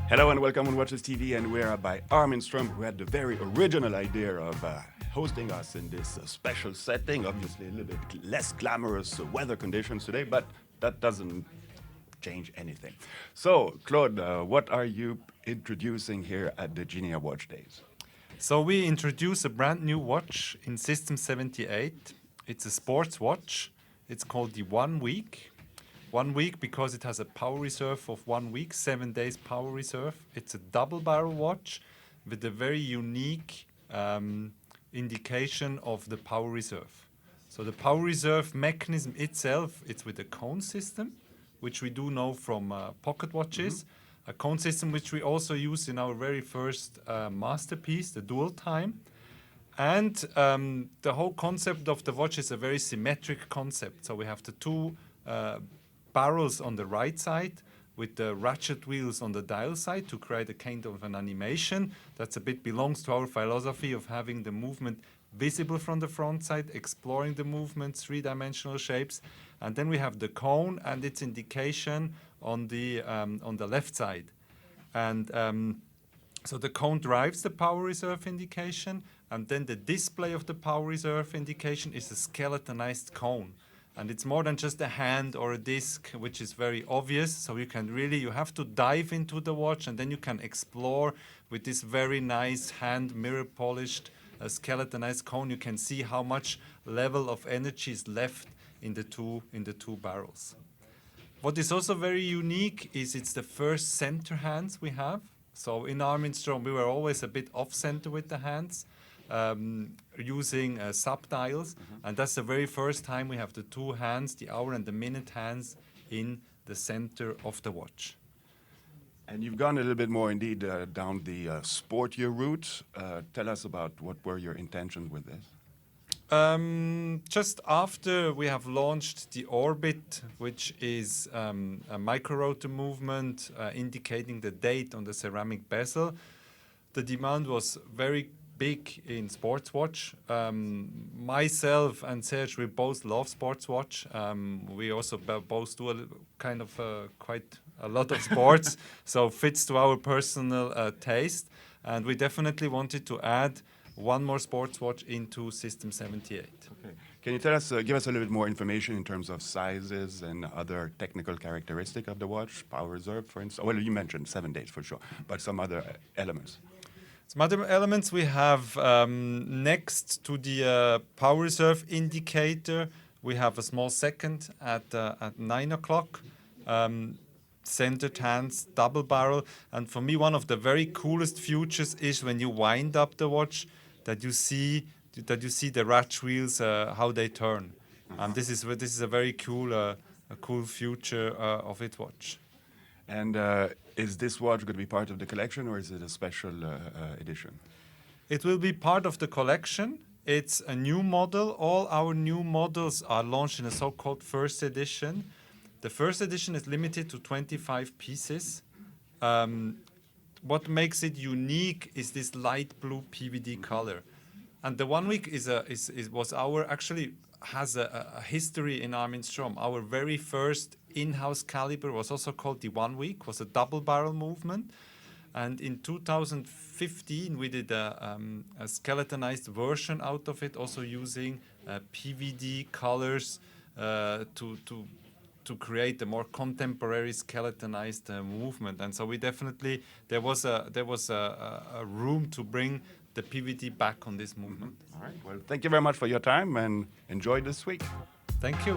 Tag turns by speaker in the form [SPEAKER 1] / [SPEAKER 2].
[SPEAKER 1] Hello and welcome on Watches TV, and we're by Armin Strom, who had the very original idea of hosting us in this special setting. Obviously, a little bit less glamorous weather conditions today, but that doesn't change anything. So, Claude, what are you introducing here at the Geneva Watch Days?
[SPEAKER 2] So we introduce a brand new watch in System 78. It's a sports watch. It's called the 1 Week. 1 week because it has a power reserve of 1 week, 7 days power reserve. It's a double barrel watch with a very unique indication of the power reserve. So the power reserve mechanism itself, it's with a cone system, which we do know from pocket watches. A cone system which we also use in our very first masterpiece, the dual time. And the whole concept of the watch is a very symmetric concept. So we have the two barrels on the right side with the ratchet wheels on the dial side to create a kind of an animation. That's a bit belongs to our philosophy of having the movement visible from the front side, exploring the movements, three-dimensional shapes. And then we have the cone and its indication on the left side. And so the cone drives the power reserve indication, and then the display of the power reserve indication is a skeletonized cone. And it's more than just a hand or a disc, which is very obvious. So you have to dive into the watch, and then you can explore with this very nice hand mirror polished skeletonized cone. You can see how much level of energy is left in the two barrels. What is also very unique is it's the first center hands we have. So in Armin Strom, we were always a bit off-center with the hands, using sub-dials. And that's the very first time we have the two hands, the hour and the minute hands, in the center of the watch.
[SPEAKER 1] And you've gone a little bit more indeed down the sportier route. Tell us about what were your intentions with this?
[SPEAKER 2] Just after we have launched the Orbit, which is a micro-rotor movement indicating the date on the ceramic bezel, the demand was very big in sports watch. Myself and Serge, we both love sports watch. We also both do quite a lot of sports, so fits to our personal taste. And we definitely wanted to add one more sports watch into System 78.
[SPEAKER 1] Okay. Can you tell us, give us a little bit more information in terms of sizes and other technical characteristic of the watch, power reserve, for instance? Well, you mentioned 7 days for sure, but some other elements.
[SPEAKER 2] Some other elements we have next to the power reserve indicator, we have a small second at 9 o'clock. Centered hands, double barrel. And for me, one of the very coolest features is when you wind up the watch, that you see the ratchet wheels, how they turn. And this is a very cool feature of it watch.
[SPEAKER 1] And is this watch going to be part of the collection, or is it a special edition?
[SPEAKER 2] It will be part of the collection. It's a new model. All our new models are launched in a so-called first edition. The first edition is limited to 25 pieces. What makes it unique is this light blue PVD color. And the 1 week has a history in Armin Strom. Our very first in-house calibre was also called the 1 week, was a double barrel movement. And in 2015, we did a skeletonized version out of it, also using PVD colors to create a more contemporary skeletonized movement. And so there was a room to bring the PVD back on this movement.
[SPEAKER 1] All right. Well, thank you very much for your time, and enjoy this week.
[SPEAKER 2] Thank you.